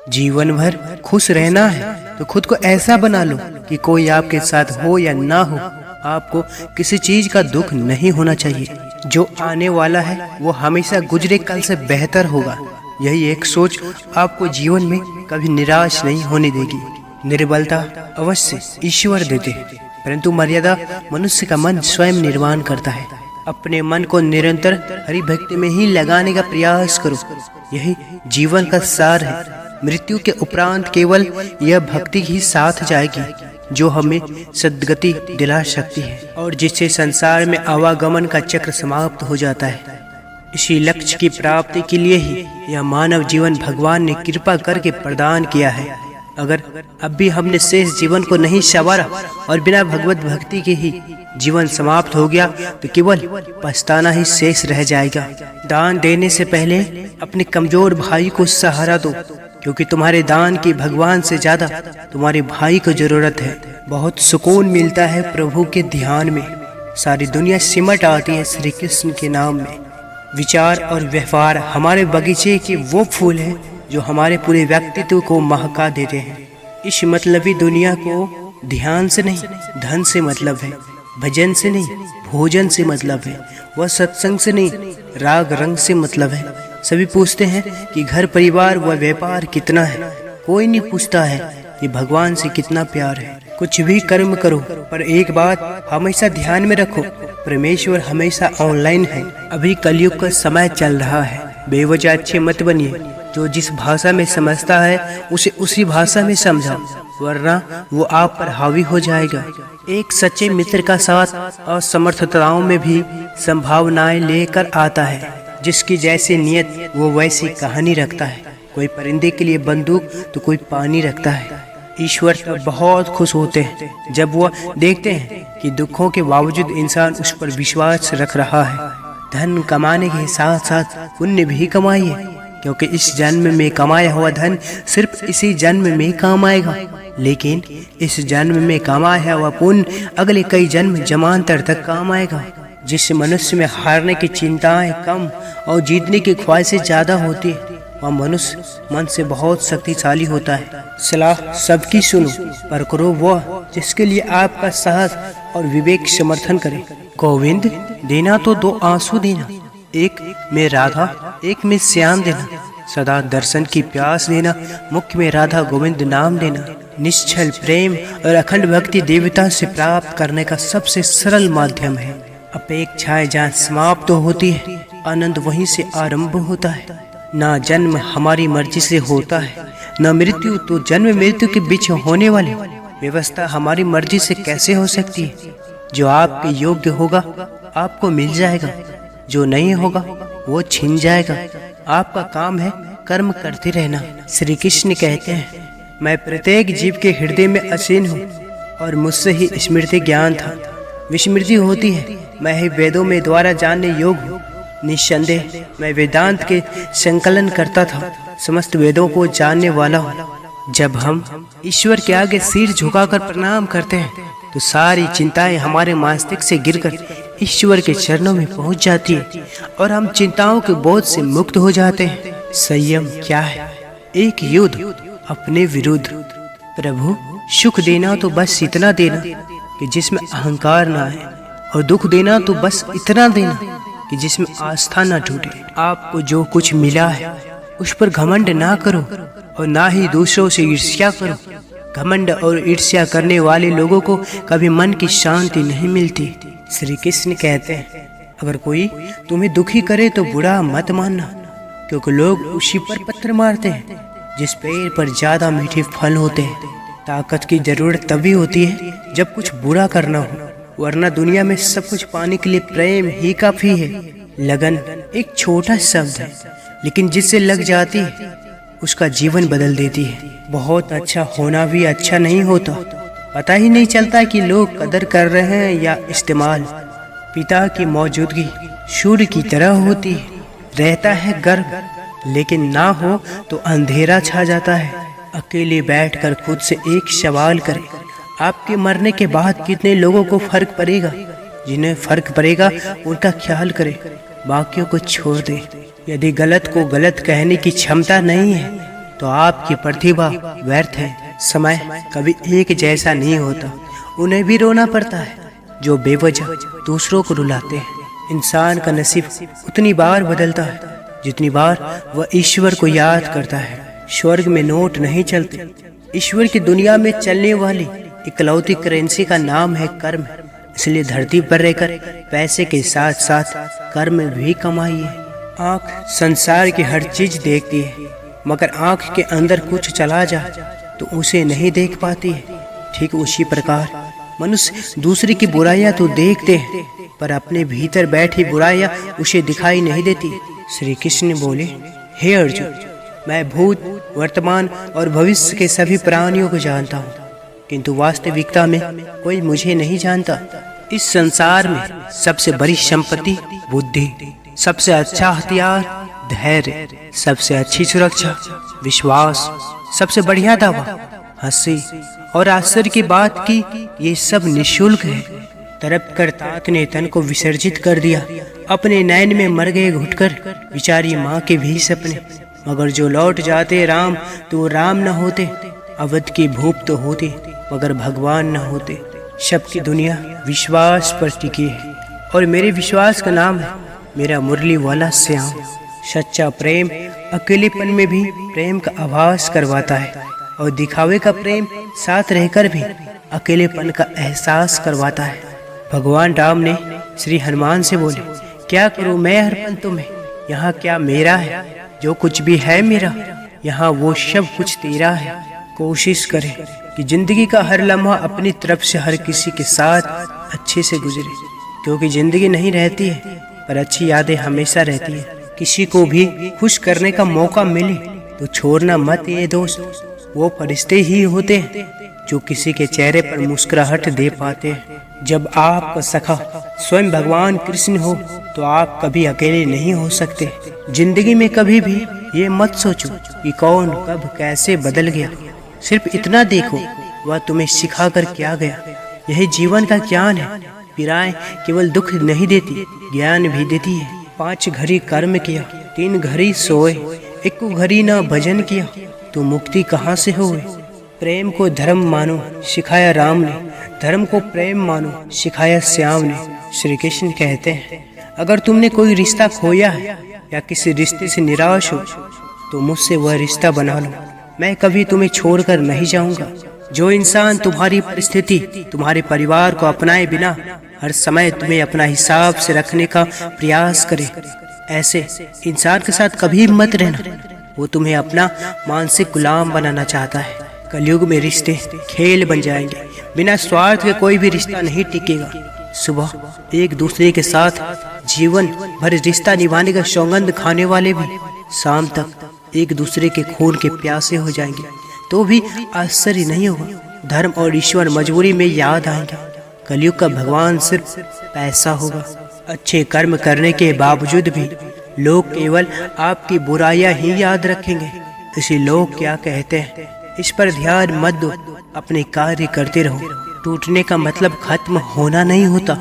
जीवन भर खुश रहना है तो खुद को ऐसा बना लो कि कोई आपके साथ हो या ना हो, आपको किसी चीज का दुख नहीं होना चाहिए। जो आने वाला है वो हमेशा गुजरे कल से बेहतर होगा। यही एक सोच आपको जीवन में कभी निराश नहीं होने देगी। निर्बलता अवश्य ईश्वर देते हैं, परंतु मर्यादा मनुष्य का मन स्वयं निर्माण करता है। अपने मन को निरंतर हरि भक्ति में ही लगाने का प्रयास करो। यही जीवन का सार है। मृत्यु के उपरांत केवल यह भक्ति ही साथ जाएगी जो हमें सद्गति दिला सकती है और जिससे संसार में आवागमन का चक्र समाप्त हो जाता है। इसी लक्ष्य की प्राप्ति के लिए ही यह मानव जीवन भगवान ने कृपा करके प्रदान किया है। अगर अब भी हमने शेष जीवन को नहीं संवारा और बिना भगवत भक्ति के ही जीवन समाप्त हो गया तो केवल पछताना ही शेष रह जाएगा। दान देने से पहले अपने कमजोर भाई को सहारा दो, क्योंकि तुम्हारे दान की भगवान से ज्यादा तुम्हारे भाई को जरूरत है। बहुत सुकून मिलता है प्रभु के ध्यान में। सारी दुनिया सिमट आती है श्री कृष्ण के नाम में। विचार और व्यवहार हमारे बगीचे के वो फूल हैं जो हमारे पूरे व्यक्तित्व को महका देते हैं। इस मतलबी दुनिया को ध्यान से नहीं, धन से मतलब है। भजन से नहीं, भोजन से मतलब है। वह सत्संग से नहीं, राग रंग से मतलब है। सभी पूछते हैं कि घर परिवार व व्यापार कितना है, कोई नहीं पूछता है कि भगवान से कितना प्यार है। कुछ भी कर्म करो, पर एक बात हमेशा ध्यान में रखो, परमेश्वर हमेशा ऑनलाइन है। अभी कलयुग का समय चल रहा है। बेवजह अच्छे मत बनिए। जो जिस भाषा में समझता है उसे उसी भाषा में समझाओ, वरना वो आप पर हावी हो जाएगा। एक सच्चे मित्र का साथ असमर्थताओं में भी संभावनाएं लेकर आता है। जिसकी जैसी नियत वो वैसी कहानी रखता है। कोई परिंदे के लिए बंदूक तो कोई पानी रखता है। ईश्वर तो बहुत खुश होते हैं जब वो देखते हैं कि दुखों के बावजूद इंसान उस पर विश्वास रख रहा है। धन कमाने के साथ साथ पुण्य भी कमाइए, क्योंकि इस जन्म में कमाया हुआ धन सिर्फ इसी जन्म में काम आएगा, लेकिन इस जन्म में कमाया हुआ पुण्य अगले कई जन्म जमांतर तक काम आएगा। जिस मनुष्य में हारने की चिंताएं कम और जीतने की ख्वाहिशें ज्यादा होती है, वह मनुष्य मन से बहुत शक्तिशाली होता है। सलाह सबकी सुनो, पर करो वह जिसके लिए आपका साहस और विवेक समर्थन करे। गोविंद देना तो दो आंसू देना, एक में राधा एक में श्याम देना। सदा दर्शन की प्यास देना, मुख में राधा गोविंद नाम देना। निश्चल प्रेम और अखंड भक्ति देवता से प्राप्त करने का सबसे सरल माध्यम है। अपेक्षाएं जहाँ समाप्त होती है, आनंद वहीं से आरंभ होता है। ना जन्म हमारी मर्जी से होता है, न मृत्यु तो जन्म मृत्यु के बीच होने वाली व्यवस्था हमारी मर्जी से कैसे हो सकती है। जो आपके योग्य होगा आपको मिल जाएगा, जो नहीं होगा वो छिन जाएगा। आपका काम है कर्म करते रहना। श्री कृष्ण कहते हैं, मैं प्रत्येक जीव के हृदय में असीन हूँ और मुझसे ही स्मृति ज्ञान था। विस्मृति होती है, मैं ही वेदों में द्वारा जानने योग्य हूँ। निस्संदेह मैं वेदांत के संकलन करता था, समस्त वेदों को जानने वाला हूँ। जब हम ईश्वर के आगे सिर झुकाकर प्रणाम करते हैं तो सारी चिंताएं हमारे मस्तिष्क से गिरकर ईश्वर के चरणों में पहुंच जाती है और हम चिंताओं के बोझ से मुक्त हो जाते हैं। संयम क्या है? एक युद्ध अपने विरुद्ध। प्रभु सुख देना तो बस इतना देना कि जिसमें अहंकार ना आए, और दुख देना तो बस इतना देना कि जिसमें आस्था ना टूटे। आपको जो कुछ मिला है उस पर घमंड ना करो और ना ही दूसरों से ईर्ष्या करो। घमंड और ईर्ष्या करने वाले लोगों को कभी मन की शांति नहीं मिलती। श्री कृष्ण कहते हैं, अगर कोई तुम्हें दुखी करे तो बुरा मत मानना, क्योंकि लोग उसी पर पत्थर मारते हैं जिस पेड़ पर ज्यादा मीठे फल होते हैं। ताकत की जरूरत तभी होती है जब कुछ बुरा करना हो, वरना दुनिया में सब कुछ पाने के लिए प्रेम ही काफी है। लगन एक छोटा शब्द है, लेकिन जिससे लग जाती है उसका जीवन बदल देती है। बहुत अच्छा होना भी अच्छा नहीं होता। पता ही नहीं चलता कि लोग कदर कर रहे हैं या इस्तेमाल। पिता की मौजूदगी सूर्य की तरह होती है, रहता है गर्व, लेकिन ना हो तो अंधेरा छा जाता है। अकेले बैठकर खुद से एक सवाल करें, आपके मरने के बाद कितने लोगों को फर्क पड़ेगा? जिन्हें फर्क पड़ेगा उनका ख्याल करें, बाकियों को छोड़ दे। यदि गलत को गलत कहने की क्षमता नहीं है तो आपकी प्रतिभा व्यर्थ है। समय कभी एक जैसा नहीं होता, उन्हें भी रोना पड़ता है जो बेवजह दूसरों को रुलाते हैं। इंसान का नसीब उतनी बार बदलता है जितनी बार वह ईश्वर को याद करता है। स्वर्ग में नोट नहीं चलते, ईश्वर की दुनिया में चलने वाली इकलौती करेंसी का नाम है कर्म। इसलिए धरती पर रहकर पैसे के साथ साथ कर्म भी कमाइए। आँख संसार की हर चीज देखती है, मगर आँख के अंदर कुछ चला जाए तो उसे नहीं देख पाती है। ठीक उसी प्रकार मनुष्य दूसरे की बुराइयां तो देखते हैं, पर अपने भीतर बैठी बुराइयां उसे दिखाई नहीं देती। श्री कृष्ण बोले, हे अर्जुन, मैं भूत, वर्तमान और भविष्य के सभी प्राणियों को जानता हूँ, किंतु वास्तविकता में कोई मुझे नहीं जानता। इस संसार में सबसे बड़ी संपत्ति बुद्धि, सबसे अच्छा हथियार धैर्य, सबसे अच्छी सुरक्षा विश्वास, सबसे बढ़िया दवा हंसी। और आश्चर्य की बात की ये सब निःशुल्क है। तड़प कर तात ने तन को विसर्जित कर दिया, अपने नैन में मर गए घुटकर बेचारी माँ के भी सपने। मगर जो लौट जाते राम तो वो राम न होते, अवध की भूप तो होते मगर भगवान न होते। सबकी दुनिया विश्वास पर टिकी है और मेरे विश्वास का नाम है मेरा मुरली वाला श्याम। सच्चा प्रेम अकेलेपन में भी प्रेम का आभास करवाता है और दिखावे का प्रेम साथ रहकर भी अकेलेपन का एहसास करवाता है। भगवान राम ने श्री हनुमान से बोले, क्या करूं मैं अर्पण तुम्हें, यहाँ क्या मेरा है, जो कुछ भी है मेरा, यहाँ वो सब कुछ तेरा है। कोशिश करें कि जिंदगी का हर लम्हा अपनी तरफ से हर किसी के साथ अच्छे से गुजरे, क्योंकि जिंदगी नहीं रहती है पर अच्छी यादें हमेशा रहती है। किसी को भी खुश करने का मौका मिले तो छोड़ना मत ये दोस्त। वो फरिश्ते ही होते हैं जो किसी के चेहरे पर मुस्कुराहट दे पाते हैं। जब आपका सखा स्वयं भगवान कृष्ण हो तो आप कभी अकेले नहीं हो सकते। जिंदगी में कभी भी ये मत सोचो कि कौन कब कैसे बदल गया, सिर्फ इतना देखो वह तुम्हें सिखा कर क्या गया। यही जीवन का ज्ञान है। पीड़ाएं केवल दुख नहीं देती, ज्ञान भी देती है। 5 घड़ी कर्म किया, 3 घड़ी सोए, 1 घड़ी न भजन किया तो मुक्ति कहाँ से होए। प्रेम को धर्म मानो सिखाया राम ने, धर्म को प्रेम मानो सिखाया श्याम ने। श्री कृष्ण कहते हैं, अगर तुमने कोई रिश्ता खोया है या किसी रिश्ते से निराश हो तो मुझसे वह रिश्ता बना लो, मैं कभी तुम्हें छोड़कर नहीं जाऊंगा। जो इंसान तुम्हारी परिस्थिति, तुम्हारे परिवार को अपनाए बिना हर समय तुम्हें अपना हिसाब से रखने का प्रयास करे, ऐसे इंसान के साथ कभी मत रहना। वो तुम्हें अपना मानसिक गुलाम बनाना चाहता है। कलयुग में रिश्ते खेल बन जाएंगे, बिना स्वार्थ के कोई भी रिश्ता नहीं टिकेगा। सुबह एक दूसरे के साथ जीवन भर रिश्ता निभाने का सौगंध खाने वाले भी शाम तक एक दूसरे के खून के प्यासे हो जाएंगे तो भी आश्चर्य नहीं होगा। धर्म और ईश्वर मजबूरी में याद आएंगे। कलयुग का भगवान सिर्फ पैसा होगा। अच्छे कर्म करने के बावजूद भी लोग केवल आपकी बुराइयां ही याद रखेंगे। इसी लोग क्या कहते हैं, इस पर ध्यान मत दो, अपने कार्य करते रहो। टूटने का मतलब खत्म होना नहीं होता,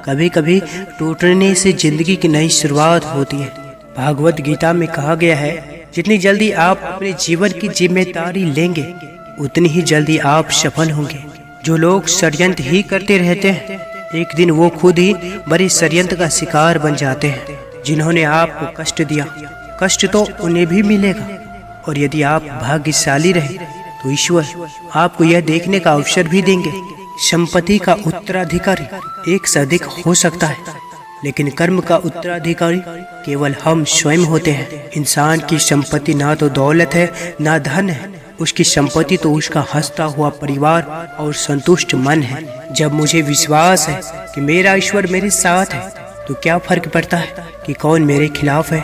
कभी कभी टूटने से जिंदगी की नई शुरुआत होती है। भागवत गीता में कहा गया है, जितनी जल्दी आप अपने जीवन की जिम्मेदारी लेंगे उतनी ही जल्दी आप सफल होंगे। जो लोग षड्यंत्र ही करते रहते हैं, एक दिन वो खुद ही बड़े षड्यंत्र का शिकार बन जाते हैं। जिन्होंने आपको कष्ट दिया, कष्ट तो उन्हें भी मिलेगा। और यदि आप भाग्यशाली रहे तो ईश्वर आपको यह देखने का अवसर भी देंगे। संपत्ति का उत्तराधिकारी एक से अधिक हो सकता है, लेकिन कर्म का उत्तराधिकारी केवल हम स्वयं होते हैं। इंसान की संपत्ति ना तो दौलत है ना धन है, उसकी संपत्ति तो उसका हंसता हुआ परिवार और संतुष्ट मन है। जब मुझे विश्वास है कि मेरा ईश्वर मेरे साथ है तो क्या फर्क पड़ता है कि कौन मेरे खिलाफ है।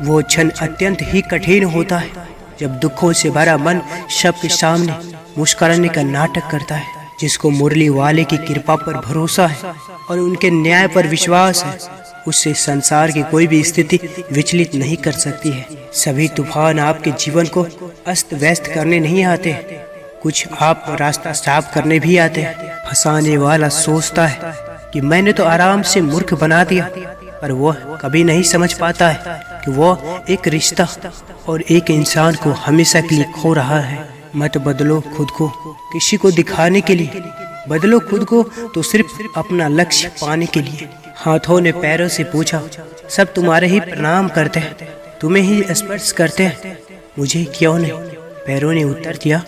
वो क्षण अत्यंत ही कठिन होता है जब दुखों से भरा मन सबके सामने मुस्कुराने का नाटक करता है। जिसको मुरली वाले की कृपा पर भरोसा है और उनके न्याय पर विश्वास है, उससे संसार की कोई भी स्थिति विचलित नहीं कर सकती है। सभी तूफान आपके जीवन को अस्त व्यस्त करने नहीं आते, कुछ आपको रास्ता साफ करने भी आते हैं। फंसाने वाला सोचता है कि मैंने तो आराम से मूर्ख बना दिया, पर वह कभी नहीं समझ पाता है कि वो एक रिश्ता और एक इंसान को हमेशा के लिए खो रहा है। मत बदलो खुद को किसी को दिखाने के लिए, बदलो खुद को तो सिर्फ अपना लक्ष्य पाने के लिए। हाथों ने पैरों से पूछा, सब तुम्हारे ही प्रणाम करते हैं, तुम्हें ही स्पर्श करते हैं, मुझे क्यों नहीं? पैरों ने उत्तर दिया,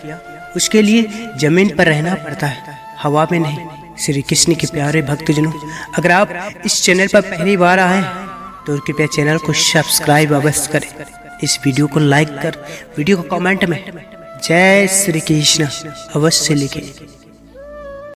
उसके लिए जमीन पर रहना पड़ता है, हवा में नहीं। श्री कृष्ण के प्यारे भक्तजनों, अगर आप इस चैनल पर पहली बार आए तो कृपया चैनल को सब्सक्राइब अवश्य करें। इस वीडियो को लाइक कर वीडियो को कमेंट में जय श्री कृष्ण अवश्य लिखें।